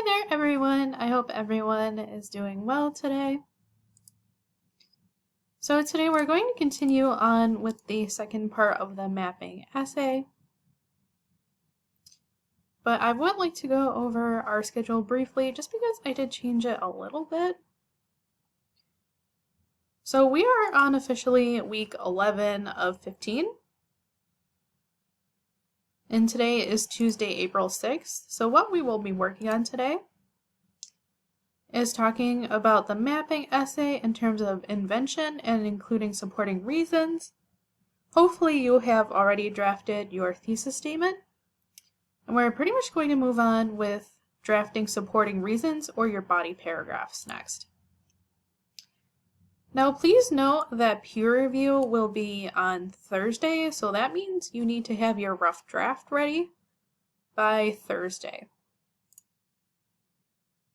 Hi there, everyone. I hope everyone is doing well today. So today we're going to continue on with the second part of the mapping essay. But I would like to go over our schedule briefly just because I did change it a little bit. So we are on officially week 11 of 15. And today is Tuesday, April 6th. So what we will be working on today is talking about the mapping essay in terms of invention and including supporting reasons. Hopefully you have already drafted your thesis statement. And we're pretty much going to move on with drafting supporting reasons or your body paragraphs next. Now please note that peer review will be on Thursday, so that means you need to have your rough draft ready by Thursday.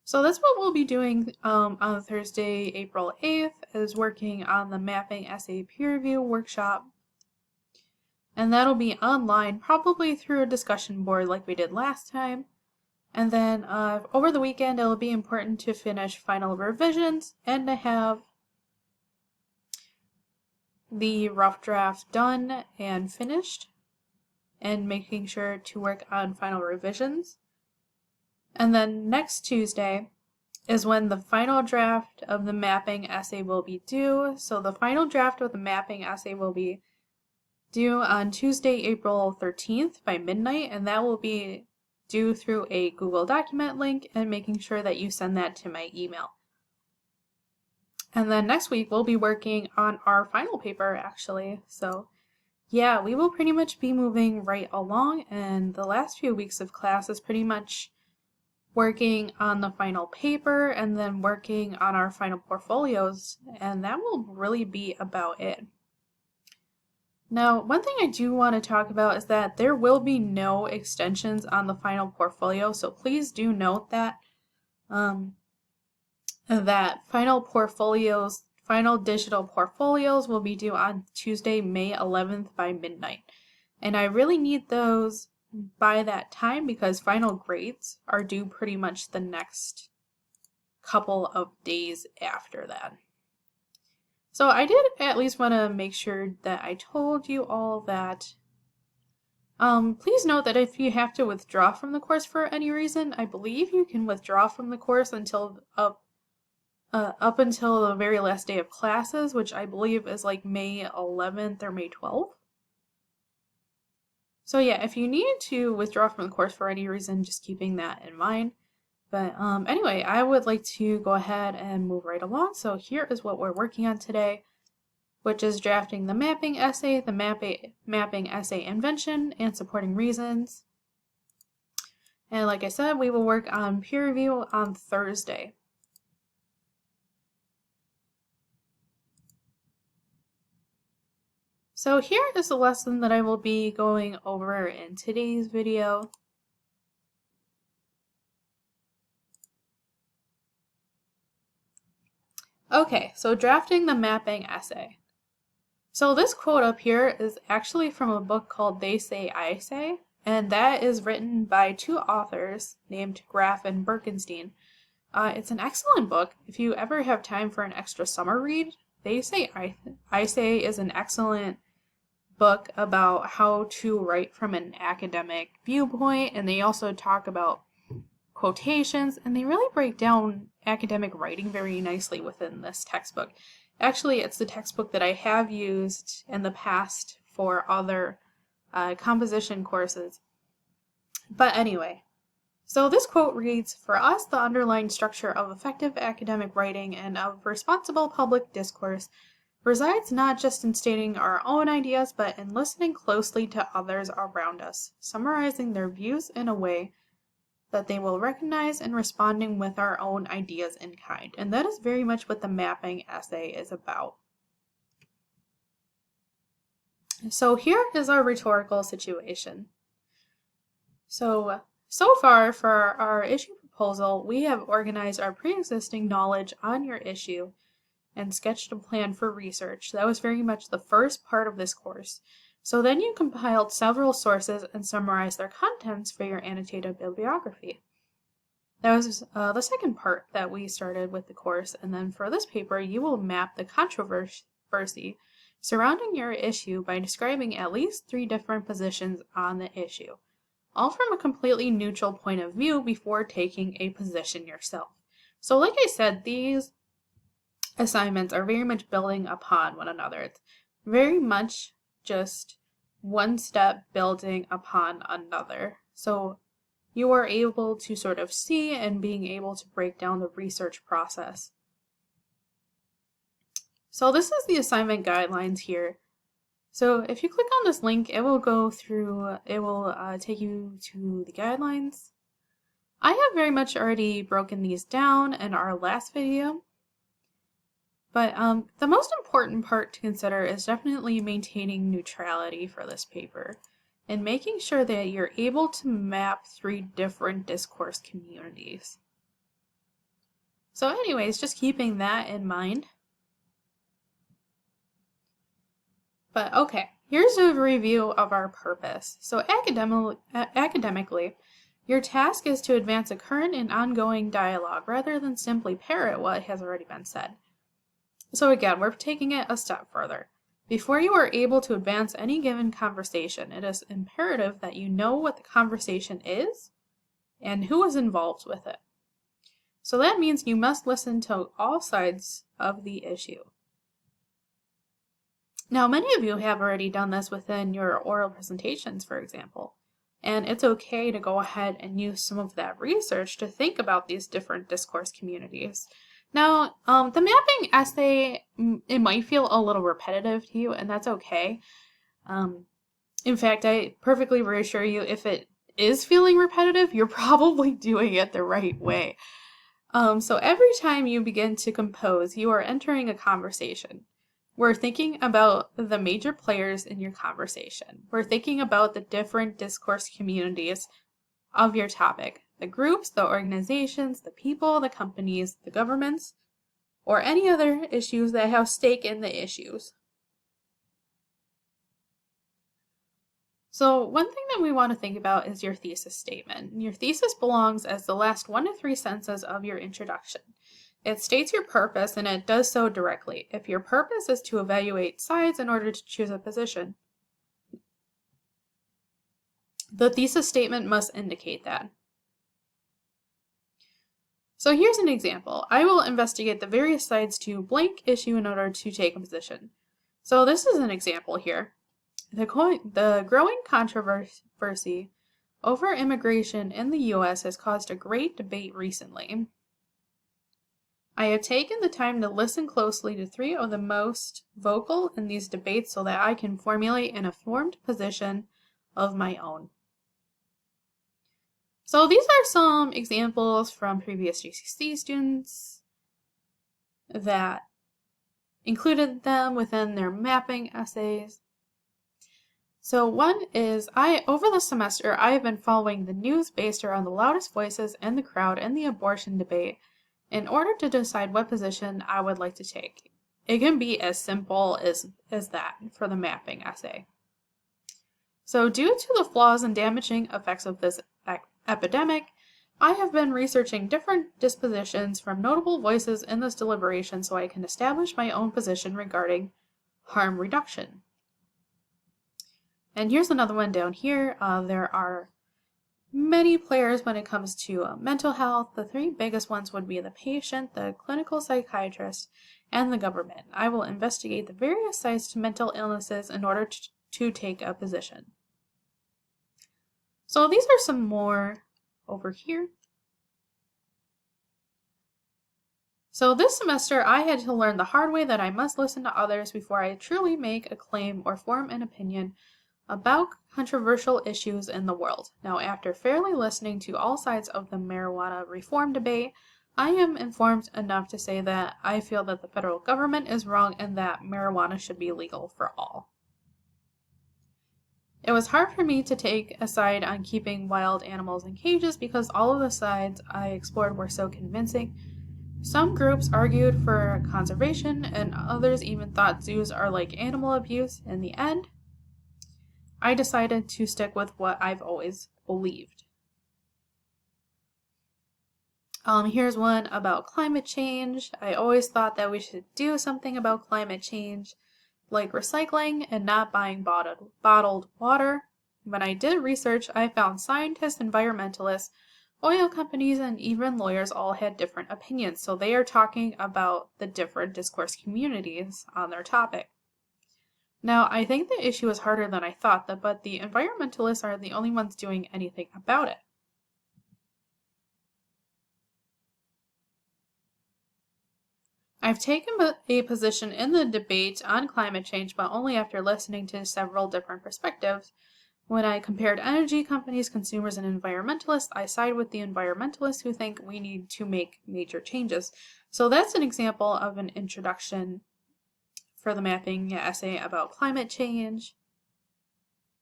So that's what we'll be doing on Thursday, April 8th, is working on the mapping essay peer review workshop. And that'll be online, probably through a discussion board like we did last time. And then over the weekend, it'll be important to finish final revisions and to have the rough draft done and finished, and making sure to work on final revisions. And then next Tuesday is when the final draft of the mapping essay will be due. So the final draft of the mapping essay will be due on Tuesday, April 13th by midnight, and that will be due through a Google document link, and making sure that you send that to my email. And then next week we'll be working on our final paper actually. So yeah, we will pretty much be moving right along, and the last few weeks of class is pretty much working on the final paper and then working on our final portfolios, and that will really be about it. Now, one thing I do want to talk about is that there will be no extensions on the final portfolio, so please do note that that final digital portfolios will be due on Tuesday, May 11th by midnight. And I really need those by that time because final grades are due pretty much the next couple of days after that. So I did at least want to make sure that I told you all that. Please note that if you have to withdraw from the course for any reason, I believe you can withdraw from the course until up until the very last day of classes, which I believe is like May 11th or May 12th. So yeah, if you need to withdraw from the course for any reason, just keeping that in mind. But anyway, I would like to go ahead and move right along. So here is what we're working on today, which is drafting the mapping essay, the mapping essay invention, and supporting reasons. And like I said, we will work on peer review on Thursday. So here is the lesson that I will be going over in today's video. Okay, so drafting the mapping essay. So this quote up here is actually from a book called They Say, I Say, and that is written by two authors named Graff and Birkenstein. It's an excellent book. If you ever have time for an extra summer read, They Say, I Say is an excellent book about how to write from an academic viewpoint, and they also talk about quotations, and they really break down academic writing very nicely within this textbook. Actually, it's the textbook that I have used in the past for other composition courses. But anyway, so this quote reads, "For us, the underlying structure of effective academic writing and of responsible public discourse resides not just in stating our own ideas, but in listening closely to others around us, summarizing their views in a way that they will recognize, and responding with our own ideas in kind." And that is very much what the mapping essay is about. So here is our rhetorical situation. So far for our issue proposal, we have organized our pre-existing knowledge on your issue and sketched a plan for research. That was very much the first part of this course. So then you compiled several sources and summarized their contents for your annotated bibliography. That was the second part that we started with the course, and then for this paper, you will map the controversy surrounding your issue by describing at least 3 different positions on the issue, all from a completely neutral point of view before taking a position yourself. So like I said, these assignments are very much building upon one another. It's very much just one step building upon another. So you are able to sort of see and being able to break down the research process. So this is the assignment guidelines here. So if you click on this link, it will go through, it will take you to the guidelines. I have very much already broken these down in our last video. But the most important part to consider is definitely maintaining neutrality for this paper and making sure that you're able to map 3 different discourse communities. So anyways, just keeping that in mind. But okay, here's a review of our purpose. So academically, your task is to advance a current and ongoing dialogue rather than simply parrot what has already been said. So again, we're taking it a step further. Before you are able to advance any given conversation, it is imperative that you know what the conversation is and who is involved with it. So that means you must listen to all sides of the issue. Now, many of you have already done this within your oral presentations, for example, and it's okay to go ahead and use some of that research to think about these different discourse communities. Now, the mapping essay, it might feel a little repetitive to you, and that's okay. In fact, I perfectly reassure you, if it is feeling repetitive, you're probably doing it the right way. So every time you begin to compose, you are entering a conversation. We're thinking about the major players in your conversation. We're thinking about the different discourse communities of your topic. The groups, the organizations, the people, the companies, the governments, or any other issues that have stake in the issues. So one thing that we want to think about is your thesis statement. Your thesis belongs as the last 1 to 3 sentences of your introduction. It states your purpose, and it does so directly. If your purpose is to evaluate sides in order to choose a position, the thesis statement must indicate that. So here's an example. I will investigate the various sides to blank issue in order to take a position. So this is an example here. The growing controversy over immigration in the U.S. has caused a great debate recently. I have taken the time to listen closely to 3 of the most vocal in these debates so that I can formulate an informed position of my own. So these are some examples from previous GCC students that included them within their mapping essays. So one is, over the semester, I have been following the news based around the loudest voices in the crowd in the abortion debate in order to decide what position I would like to take. It can be as simple as that for the mapping essay. So due to the flaws and damaging effects of this epidemic, I have been researching different dispositions from notable voices in this deliberation so I can establish my own position regarding harm reduction. And here's another one down here. There are many players when it comes to mental health. The 3 biggest ones would be the patient, the clinical psychiatrist, and the government. I will investigate the various sides to mental illnesses in order to take a position. So these are some more over here. So this semester, I had to learn the hard way that I must listen to others before I truly make a claim or form an opinion about controversial issues in the world. Now, after fairly listening to all sides of the marijuana reform debate, I am informed enough to say that I feel that the federal government is wrong and that marijuana should be legal for all. It was hard for me to take a side on keeping wild animals in cages because all of the sides I explored were so convincing. Some groups argued for conservation, and others even thought zoos are like animal abuse. In the end, I decided to stick with what I've always believed. Here's one about climate change. I always thought that we should do something about climate change, like recycling and not buying bottled water. When I did research, I found scientists, environmentalists, oil companies, and even lawyers all had different opinions. So they are talking about the different discourse communities on their topic. Now, I think the issue is harder than I thought, but the environmentalists are the only ones doing anything about it. I've taken a position in the debate on climate change, but only after listening to several different perspectives. When I compared energy companies, consumers, and environmentalists, I side with the environmentalists who think we need to make major changes. So that's an example of an introduction for the mapping essay about climate change.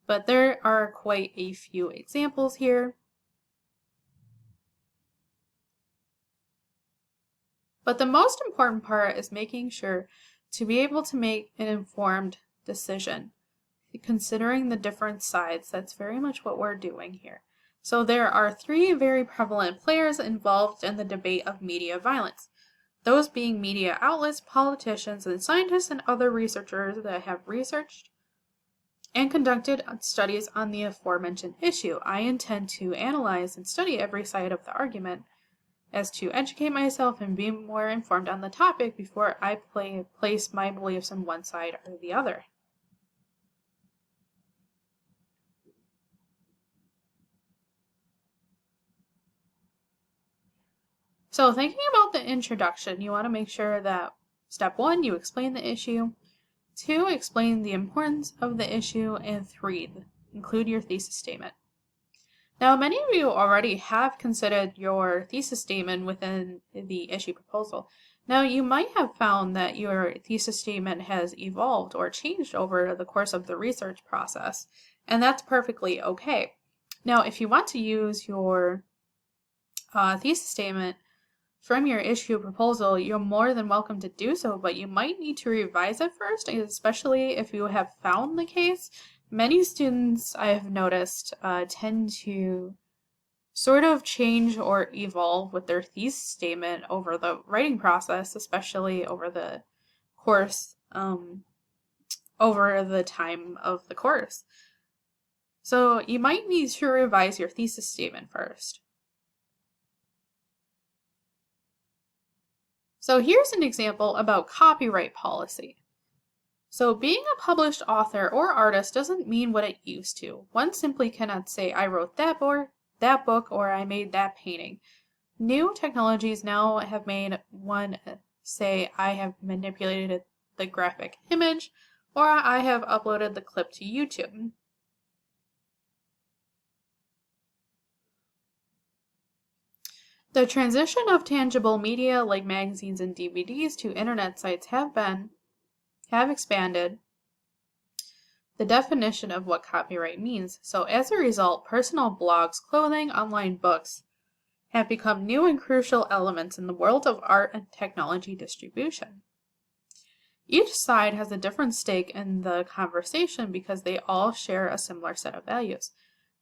But there are quite a few examples here. But the most important part is making sure to be able to make an informed decision, considering the different sides. That's very much what we're doing here. So there are three very prevalent players involved in the debate of media violence. Those being media outlets, politicians, and scientists and other researchers that have researched and conducted studies on the aforementioned issue. I intend to analyze and study every side of the argument as to educate myself and be more informed on the topic before I place my beliefs on one side or the other. So thinking about the introduction, you want to make sure that step 1, you explain the issue, 2, explain the importance of the issue, and 3, include your thesis statement. Now, many of you already have considered your thesis statement within the issue proposal. Now, you might have found that your thesis statement has evolved or changed over the course of the research process, and that's perfectly okay. Now, if you want to use your thesis statement from your issue proposal, you're more than welcome to do so, but you might need to revise it first, especially if you have found the case. Many students, I have noticed, tend to sort of change or evolve with their thesis statement over the writing process, especially over the course, over the time of the course. So you might need to revise your thesis statement first. So here's an example about copyright policy. So being a published author or artist doesn't mean what it used to. One simply cannot say, I wrote that book, or I made that painting. New technologies now have made one say, I have manipulated the graphic image, or I have uploaded the clip to YouTube. The transition of tangible media like magazines and DVDs to internet sites have expanded the definition of what copyright means. So as a result, personal blogs, clothing, online books have become new and crucial elements in the world of art and technology distribution. Each side has a different stake in the conversation because they all share a similar set of values.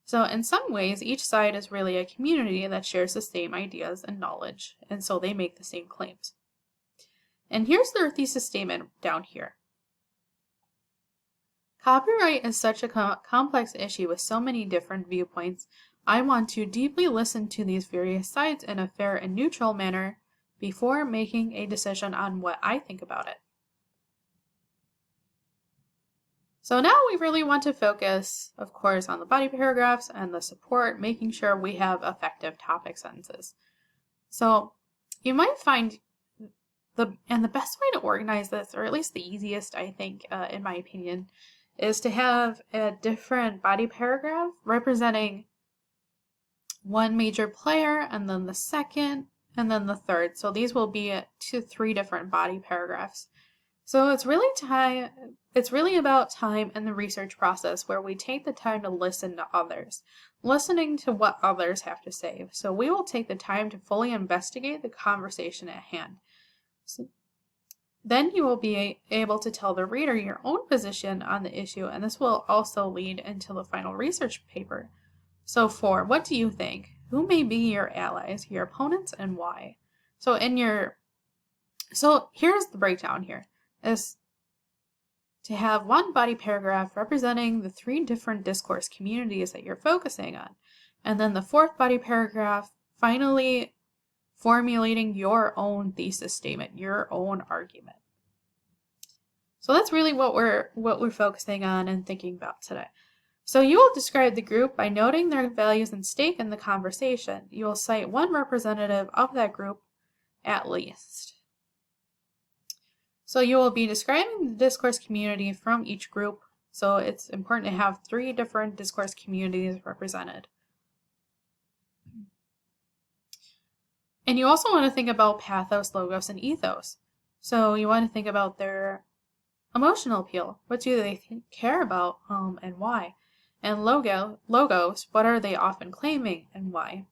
So in some ways, each side is really a community that shares the same ideas and knowledge, and so they make the same claims. And here's their thesis statement down here. Copyright is such a complex issue with so many different viewpoints. I want to deeply listen to these various sides in a fair and neutral manner before making a decision on what I think about it. So now we really want to focus, of course, on the body paragraphs and the support, making sure we have effective topic sentences. So you might find the best way to organize this, or at least the easiest, I think, in my opinion, is to have a different body paragraph representing one major player, and then the second, and then the third. So these will be 3 different body paragraphs. So it's really about time in the research process where we take the time to listen to others, listening to what others have to say. So we will take the time to fully investigate the conversation at hand. Then you will be able to tell the reader your own position on the issue, and this will also lead into the final research paper. So 4, what do you think? who may be your allies, your opponents, and why. So here's the breakdown here, is to have one body paragraph representing the 3 different discourse communities that you're focusing on. And then the 4th body paragraph finally formulating your own thesis statement, your own argument. So that's really what we're focusing on and thinking about today. So you will describe the group by noting their values and stake in the conversation. You will cite one representative of that group at least. So you will be describing the discourse community from each group. So it's important to have 3 different discourse communities represented. And you also want to think about pathos, logos, and ethos. So you want to think about their emotional appeal. What do they care about and why? And logos, what are they often claiming and why?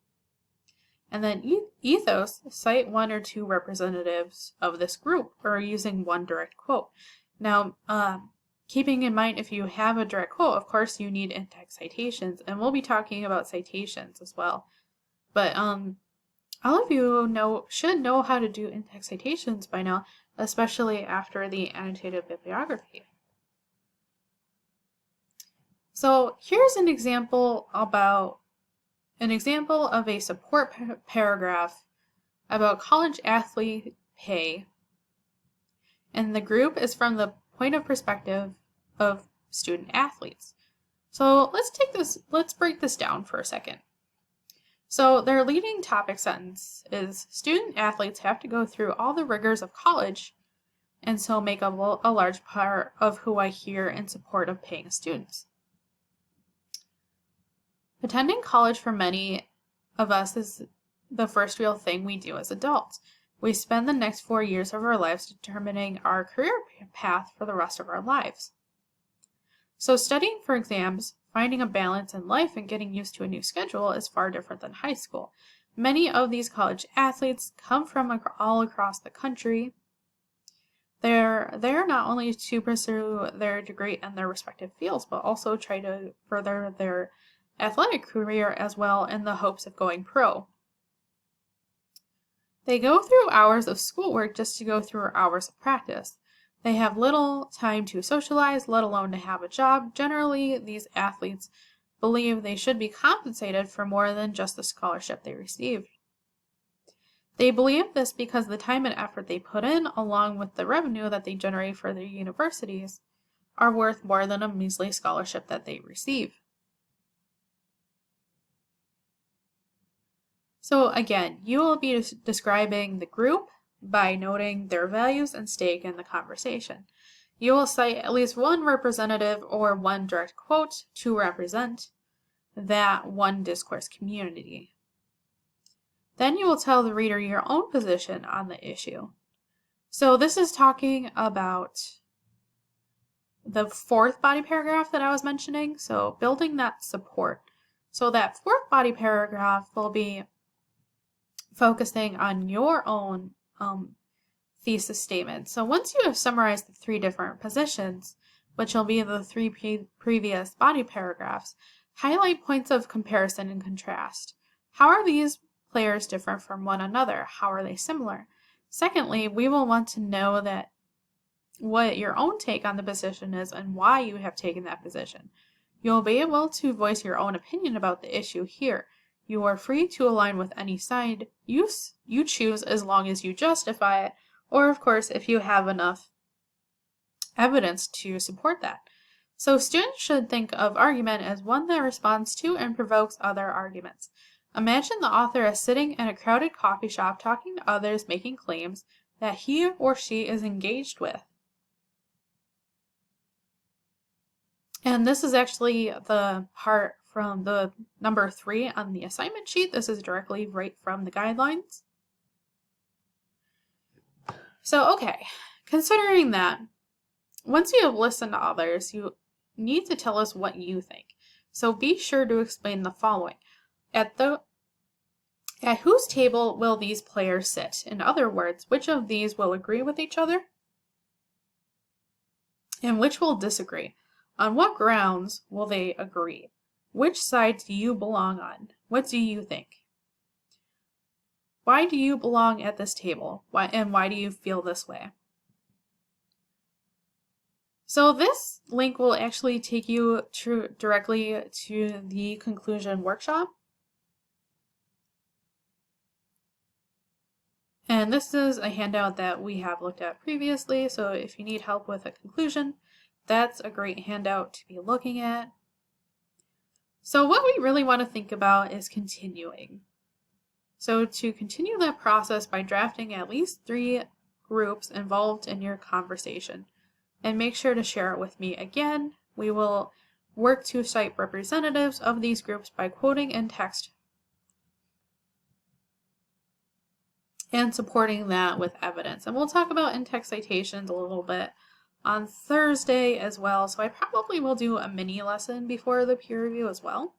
And then ethos, cite 1 or 2 representatives of this group or using one direct quote. Now, keeping in mind if you have a direct quote, of course you need in-text citations, and we'll be talking about citations as well. But all of you should know how to do in-text citations by now, especially after the annotated bibliography. So here's an example of a support paragraph about college athlete pay. And the group is from the point of perspective of student athletes. So let's break this down for a second. So their leading topic sentence is student athletes have to go through all the rigors of college and so make up a large part of who I hear in support of paying students. Attending college for many of us is the first real thing we do as adults. We spend the next 4 years of our lives determining our career path for the rest of our lives. So studying for exams, finding a balance in life, and getting used to a new schedule is far different than high school. Many of these college athletes come from all across the country. They're there not only to pursue their degree in their respective fields, but also try to further their athletic career as well in the hopes of going pro. They go through hours of schoolwork just to go through hours of practice. They have little time to socialize, let alone to have a job. Generally, these athletes believe they should be compensated for more than just the scholarship they received. They believe this because the time and effort they put in, along with the revenue that they generate for their universities, are worth more than a measly scholarship that they receive. So again, you will be describing the group by noting their values and stake in the conversation. You will cite at least 1 representative or 1 direct quote to represent that one discourse community. Then you will tell the reader your own position on the issue. So this is talking about the 4th body paragraph that I was mentioning, so building that support. So that 4th body paragraph will be focusing on your own thesis statement. So once you have summarized the 3 different positions, which will be the 3 previous body paragraphs, highlight points of comparison and contrast. How are these players different from one another? How are they similar? Secondly, we will want to know that what your own take on the position is and why you have taken that position. You'll be able to voice your own opinion about the issue here. You are free to align with any side you choose as long as you justify it, or of course if you have enough evidence to support that. So students should think of argument as one that responds to and provokes other arguments. Imagine the author as sitting in a crowded coffee shop talking to others making claims that he or she is engaged with. And this is actually the part from the number 3 on the assignment sheet. This is directly right from the guidelines. So, okay, considering that, once you have listened to others, you need to tell us what you think. So be sure to explain the following. At whose table will these players sit? In other words, which of these will agree with each other? And which will disagree? On what grounds will they agree? Which side do you belong on? What do you think? why do you belong at this table? Why do you feel this way? So this link will actually take you directly to the conclusion workshop. And this is a handout that we have looked at previously, so if you need help with a conclusion, that's a great handout to be looking at. So what we really want to think about is continuing. So to continue that process by drafting at least 3 groups involved in your conversation. And make sure to share it with me again. We will work to cite representatives of these groups by quoting in text and supporting that with evidence. And we'll talk about in-text citations a little bit on Thursday as well. So I probably will do a mini lesson before the peer review as well.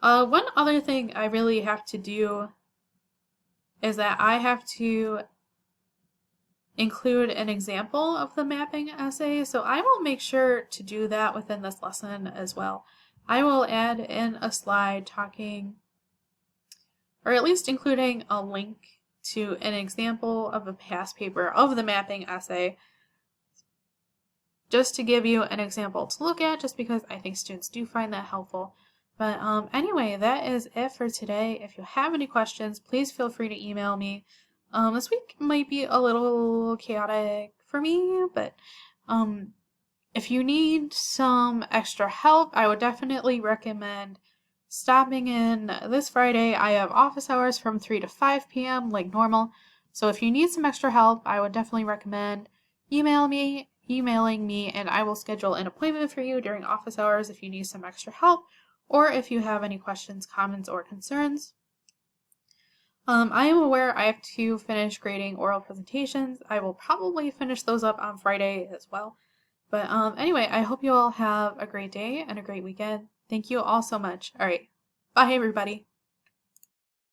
One other thing I really have to do is that I have to include an example of the mapping essay. So I will make sure to do that within this lesson as well. I will add in a slide talking, or at least including a link to an example of a past paper of the mapping essay, just to give you an example to look at, just because I think students do find that helpful. But anyway, that is it for today. If you have any questions, please feel free to email me. This week might be a little chaotic for me, but if you need some extra help, I would definitely recommend stopping in this Friday. I have office hours from 3 to 5 p.m. like normal. So if you need some extra help, I would definitely recommend emailing me, and I will schedule an appointment for you during office hours if you need some extra help, or if you have any questions, comments, or concerns. I am aware I have to finish grading oral presentations. I will probably finish those up on Friday as well. But anyway, I hope you all have a great day and a great weekend. Thank you all so much. All right. Bye, everybody.